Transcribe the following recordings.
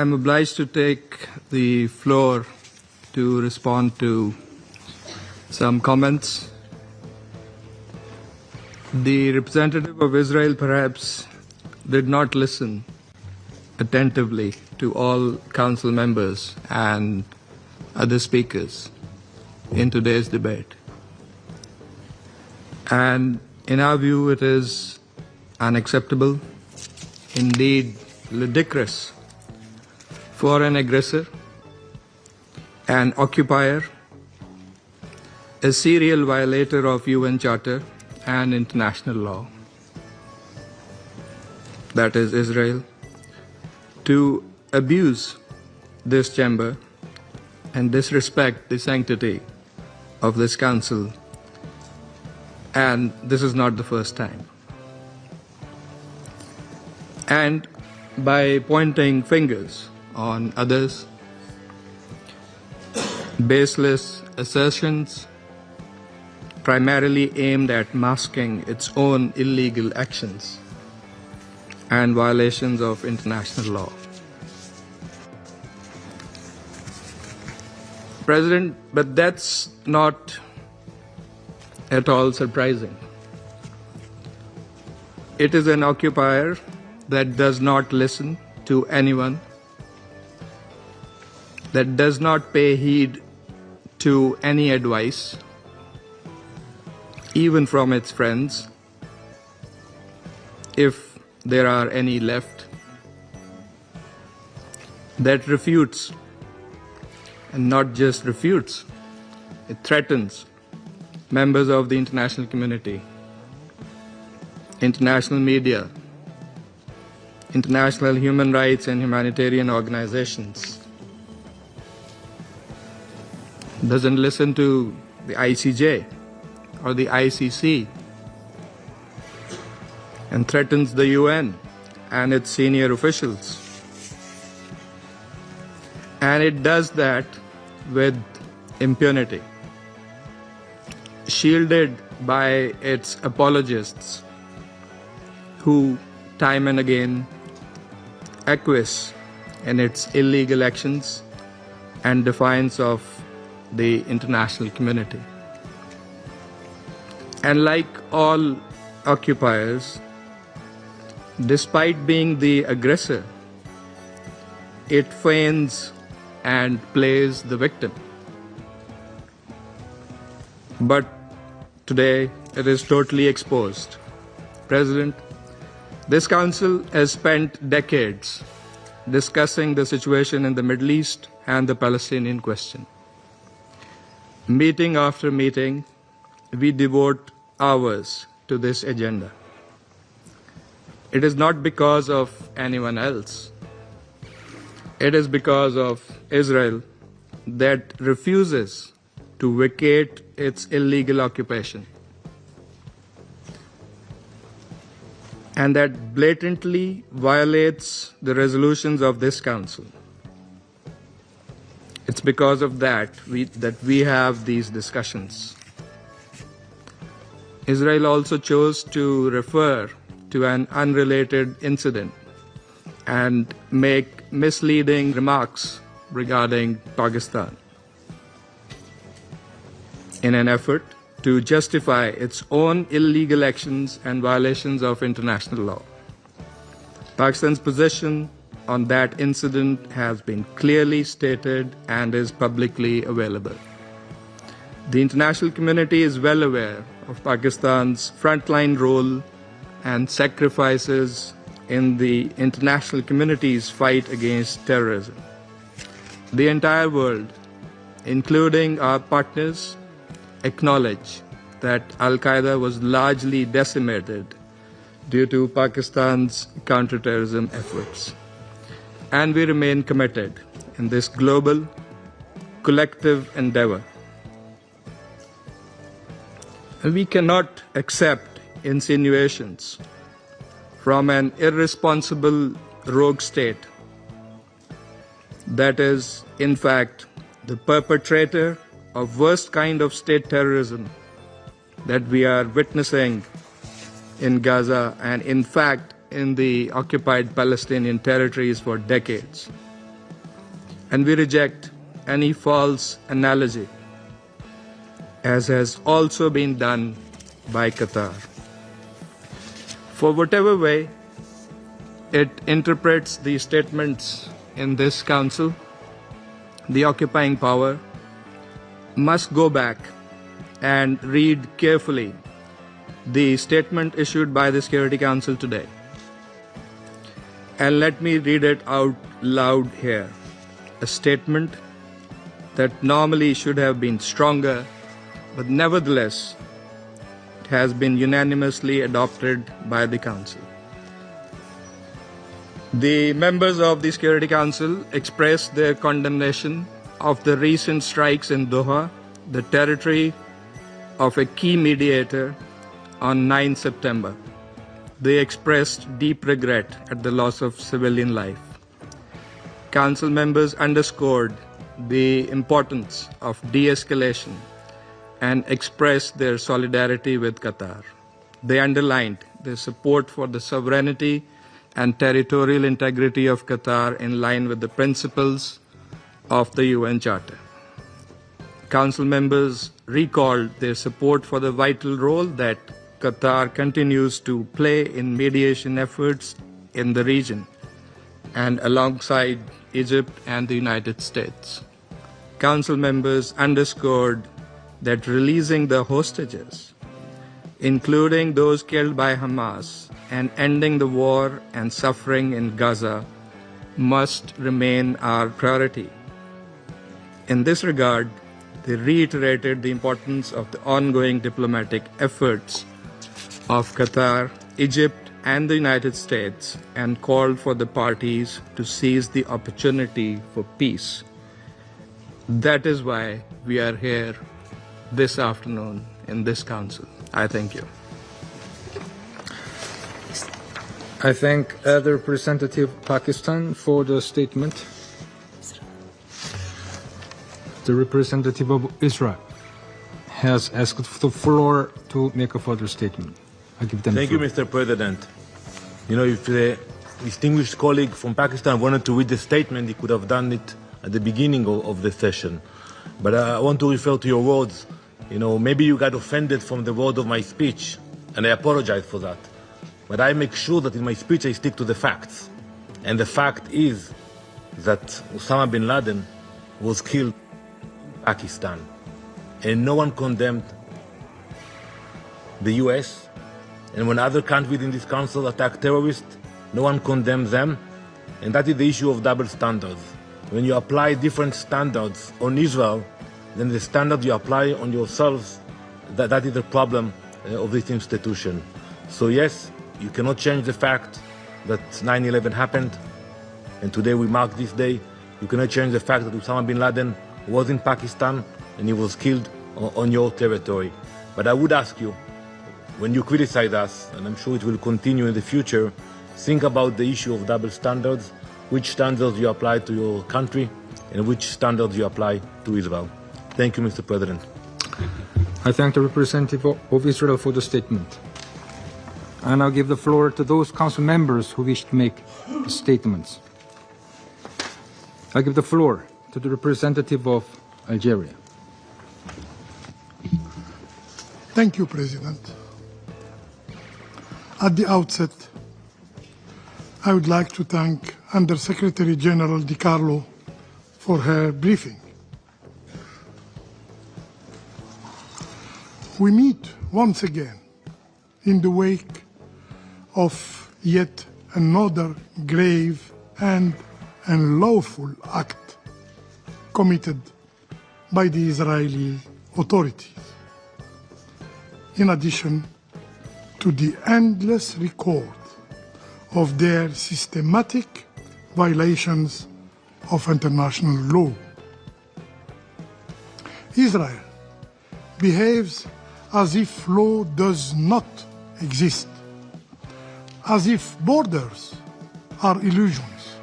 I'm obliged to take the floor to respond to some comments. The representative of Israel perhaps did not listen attentively to all council members and other speakers in today's debate. And in our view, it is unacceptable, indeed ludicrous, for an aggressor, an occupier, a serial violator of UN Charter and international law, that is Israel, to abuse this chamber and disrespect the sanctity of this council. And this is not the first time. And by pointing fingers on others, baseless assertions primarily aimed at masking its own illegal actions and violations of international law. President, but that's not at all surprising. It is an occupier that does not listen to anyone, that does not pay heed to any advice, even from its friends, if there are any left, that refutes, and not just refutes, it threatens members of the international community, international media, international human rights and humanitarian organizations, doesn't listen to the ICJ or the ICC, and threatens the UN and its senior officials. And it does that with impunity, shielded by its apologists who time and again acquiesce in its illegal actions and defiance of the international community. And like all occupiers, despite being the aggressor, it feigns and plays the victim. But today it is totally exposed. President, this council has spent decades discussing the situation in the Middle East and the Palestinian question. Meeting after meeting, we devote hours to this agenda. It is not because of anyone else. It is because of Israel that refuses to vacate its illegal occupation, and that blatantly violates the resolutions of this council. It's because of that we have these discussions. Israel also chose to refer to an unrelated incident and make misleading remarks regarding Pakistan in an effort to justify its own illegal actions and violations of international law. Pakistan's position on that incident has been clearly stated and is publicly available. The international community is well aware of Pakistan's frontline role and sacrifices in the international community's fight against terrorism. The entire world, including our partners, acknowledge that Al-Qaeda was largely decimated due to Pakistan's counterterrorism efforts. And we remain committed in this global, collective endeavor. And we cannot accept insinuations from an irresponsible rogue state that is, in fact, the perpetrator of worst kind of state terrorism that we are witnessing in Gaza and, in fact, in the occupied Palestinian territories for decades. and we reject any false analogy, as has also been done by Qatar. For whatever way it interprets the statements in this council, the occupying power must go back and read carefully the statement issued by the Security Council today. And let me read it out loud here. A statement that normally should have been stronger, but nevertheless it has been unanimously adopted by the Council. The members of the Security Council expressed their condemnation of the recent strikes in Doha, the territory of a key mediator, on 9 September. They expressed deep regret at the loss of civilian life. Council members underscored the importance of de-escalation and expressed their solidarity with Qatar. They underlined their support for the sovereignty and territorial integrity of Qatar in line with the principles of the UN Charter. Council members recalled their support for the vital role that Qatar continues to play in mediation efforts in the region and alongside Egypt and the United States. Council members underscored that releasing the hostages, including those killed by Hamas, and ending the war and suffering in Gaza must remain our priority. In this regard, they reiterated the importance of the ongoing diplomatic efforts of Qatar, Egypt, and the United States, and called for the parties to seize the opportunity for peace. That is why we are here this afternoon in this council. I thank you. I thank the representative of Pakistan for the statement. The representative of Israel has asked the floor to make a further statement. I give them Thank you, Mr. President. You know, if the distinguished colleague from Pakistan wanted to read the statement, he could have done it at the beginning of the session. But I want to refer to your words. You know, maybe you got offended from the word of my speech, and I apologize for that. But I make sure that in my speech I stick to the facts. And the fact is that Osama bin Laden was killed in Pakistan. And no one condemned the US. And when other countries in this council attack terrorists, no one condemns them. And that is the issue of double standards. When you apply different standards on Israel, then the standard you apply on yourselves, that is the problem of this institution. So yes, you cannot change the fact that 9/11 happened, and today we mark this day. You cannot change the fact that Osama bin Laden was in Pakistan and he was killed on your territory. But I would ask you, when you criticize us, and I'm sure it will continue in the future, think about the issue of double standards, which standards you apply to your country and which standards you apply to Israel. Thank you, Mr. President. I thank the representative of Israel for the statement. I now give the floor to those council members who wish to make statements. I give the floor to the representative of Algeria. Thank you, President. At the outset, I would like to thank Under-Secretary General Di Carlo for her briefing. We meet once again in the wake of yet another grave and unlawful act committed by the Israeli authorities, in addition to the endless record of their systematic violations of international law. Israel behaves as if law does not exist, as if borders are illusions,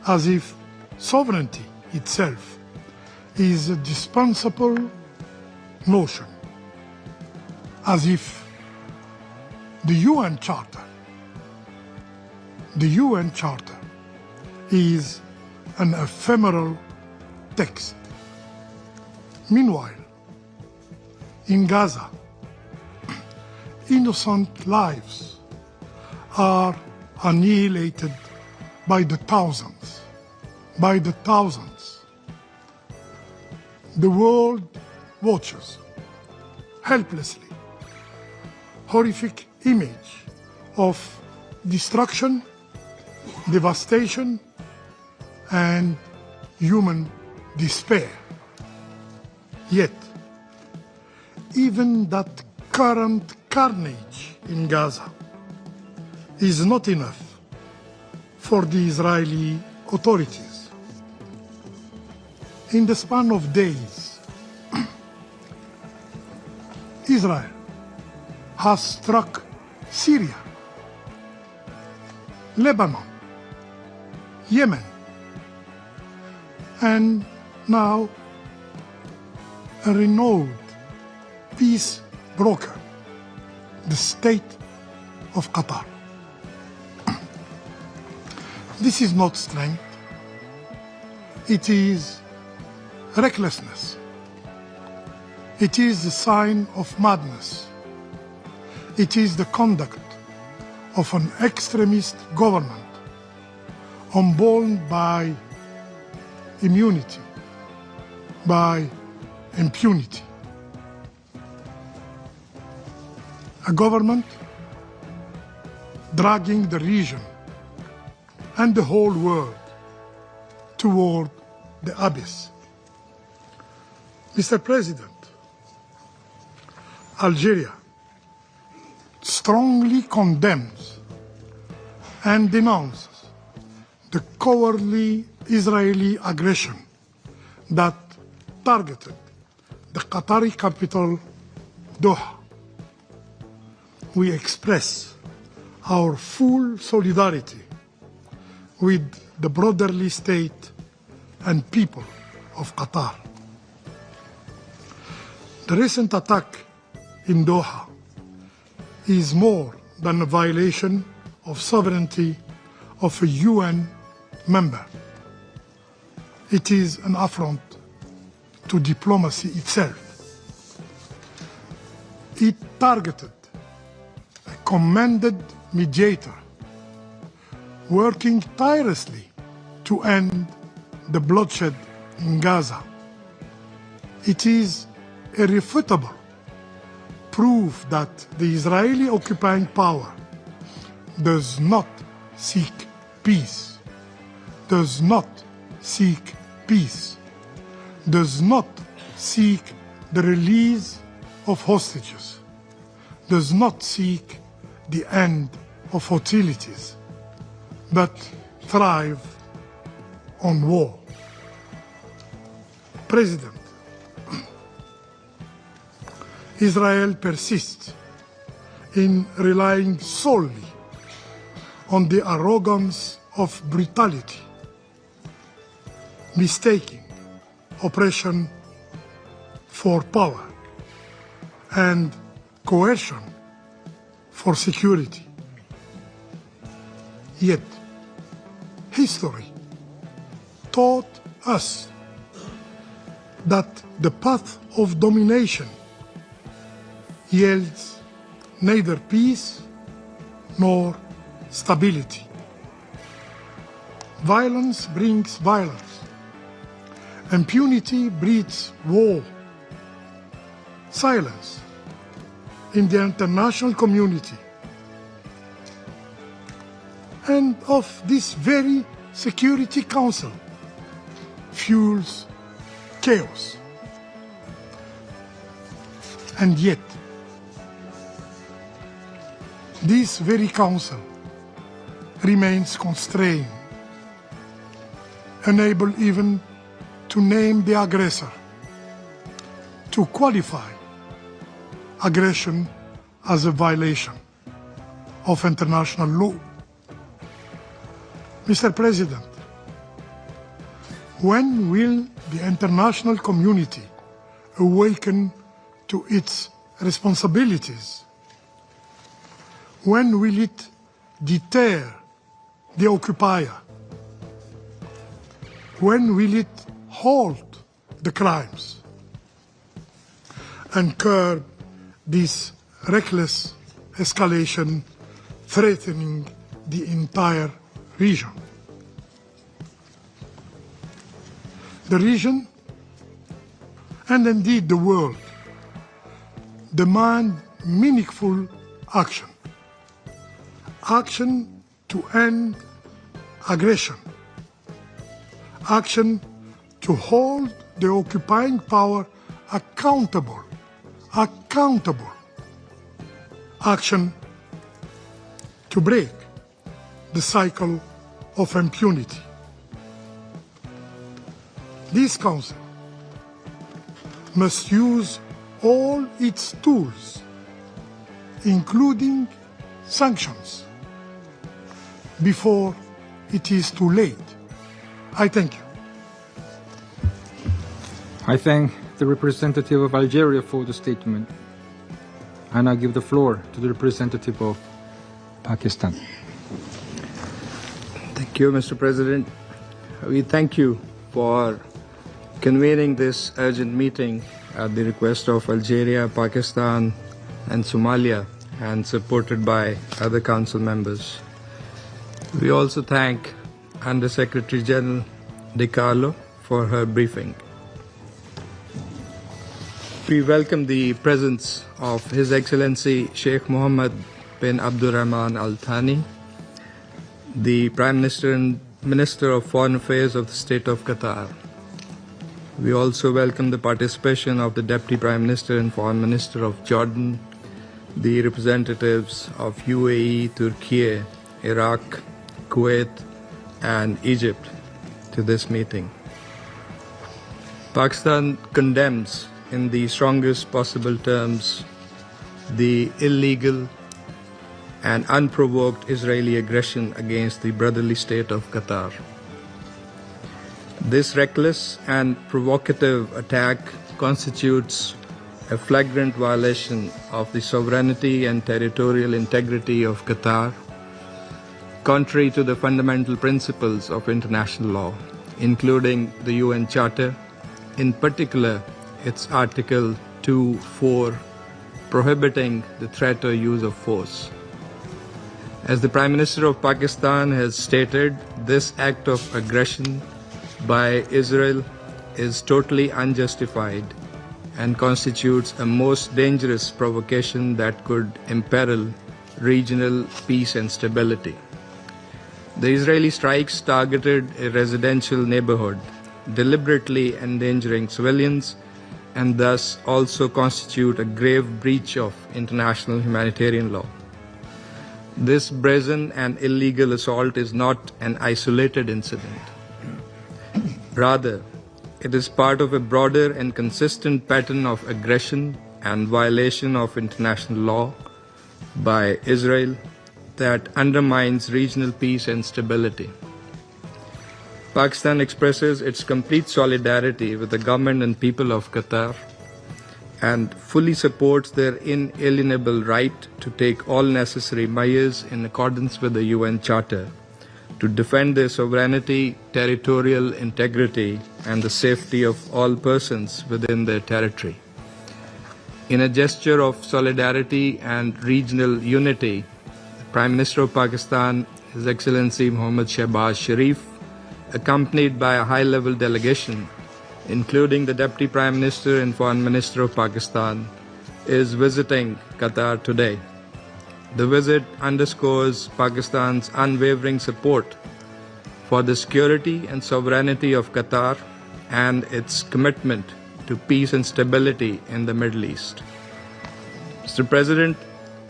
as if sovereignty itself is a dispensable notion, as if the UN Charter is an ephemeral text. Meanwhile, in Gaza, innocent lives are annihilated by the thousands. By the thousands. The world watches helplessly horrific image of destruction, devastation, and human despair. Yet, even that current carnage in Gaza is not enough for the Israeli authorities. In the span of days, Israel has struck Syria, Lebanon, Yemen, and now a renowned peace broker, the state of Qatar. This is not strength, it is recklessness. It is a sign of madness. It is the conduct of an extremist government unborn by immunity, by impunity. A government dragging the region and the whole world toward the abyss. Mr. President, Algeria strongly condemns and denounces the cowardly Israeli aggression that targeted the Qatari capital, Doha. We express our full solidarity with the brotherly state and people of Qatar. The recent attack in Doha is more than a violation of sovereignty of a UN member. It is an affront to diplomacy itself. It targeted a commended mediator working tirelessly to end the bloodshed in Gaza. It is irrefutable proof that the Israeli occupying power does not seek peace, does not seek peace, does not seek the release of hostages, does not seek the end of hostilities, but thrive on war. President, Israel persists in relying solely on the arrogance of brutality, mistaking oppression for power and coercion for security. Yet, history taught us that the path of domination yields neither peace nor stability. Violence brings violence. Impunity breeds war. Silence in the international community and of this very Security Council fuels chaos. And yet, this very council remains constrained, unable even to name the aggressor, to qualify aggression as a violation of international law. Mr. President, when will the international community awaken to its responsibilities? When will it deter the occupier? when will it halt the crimes and curb this reckless escalation threatening the entire region? The region, and indeed the world, demand meaningful action. Action to end aggression. Action to hold the occupying power accountable. Action to break the cycle of impunity. This Council must use all its tools, including sanctions, before it is too late. I thank you. I thank the representative of Algeria for the statement, and I give the floor to the representative of Pakistan. Thank you, Mr. President. We thank you for convening this urgent meeting at the request of Algeria, Pakistan, and Somalia, and supported by other Council members. We also thank Under Secretary General De Carlo for her briefing. We welcome the presence of His Excellency Sheikh Mohammed bin Abdurrahman Al Thani, the Prime Minister and Minister of Foreign Affairs of the State of Qatar. We also welcome the participation of the Deputy Prime Minister and Foreign Minister of Jordan, the representatives of UAE, Turkey, Iraq, Kuwait, and Egypt to this meeting. Pakistan condemns in the strongest possible terms the illegal and unprovoked Israeli aggression against the brotherly state of Qatar. This reckless and provocative attack constitutes a flagrant violation of the sovereignty and territorial integrity of Qatar, contrary to the fundamental principles of international law, including the UN Charter, in particular its Article 2(4), prohibiting the threat or use of force. As the Prime Minister of Pakistan has stated, this act of aggression by Israel is totally unjustified and constitutes a most dangerous provocation that could imperil regional peace and stability. The Israeli strikes targeted a residential neighborhood, deliberately endangering civilians, and thus also constitute a grave breach of international humanitarian law. This brazen and illegal assault is not an isolated incident. Rather, it is part of a broader and consistent pattern of aggression and violation of international law by Israel that undermines regional peace and stability. Pakistan expresses its complete solidarity with the government and people of Qatar and fully supports their inalienable right to take all necessary measures in accordance with the UN Charter to defend their sovereignty, territorial integrity, and the safety of all persons within their territory. In a gesture of solidarity and regional unity, the Prime Minister of Pakistan, His Excellency Mohammad Shehbaz Sharif, accompanied by a high-level delegation, including the Deputy Prime Minister and Foreign Minister of Pakistan, is visiting Qatar today. The visit underscores Pakistan's unwavering support for the security and sovereignty of Qatar and its commitment to peace and stability in the Middle East. Mr. President,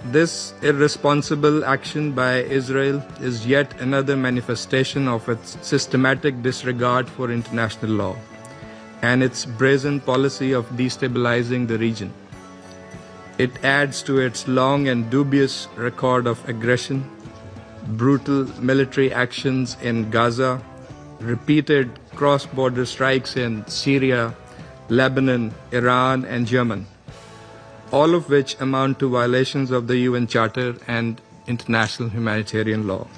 this irresponsible action by Israel is yet another manifestation of its systematic disregard for international law and its brazen policy of destabilizing the region. It adds to its long and dubious record of aggression, brutal military actions in Gaza, repeated cross-border strikes in Syria, Lebanon, Iran, and Yemen, all of which amount to violations of the UN Charter and international humanitarian law.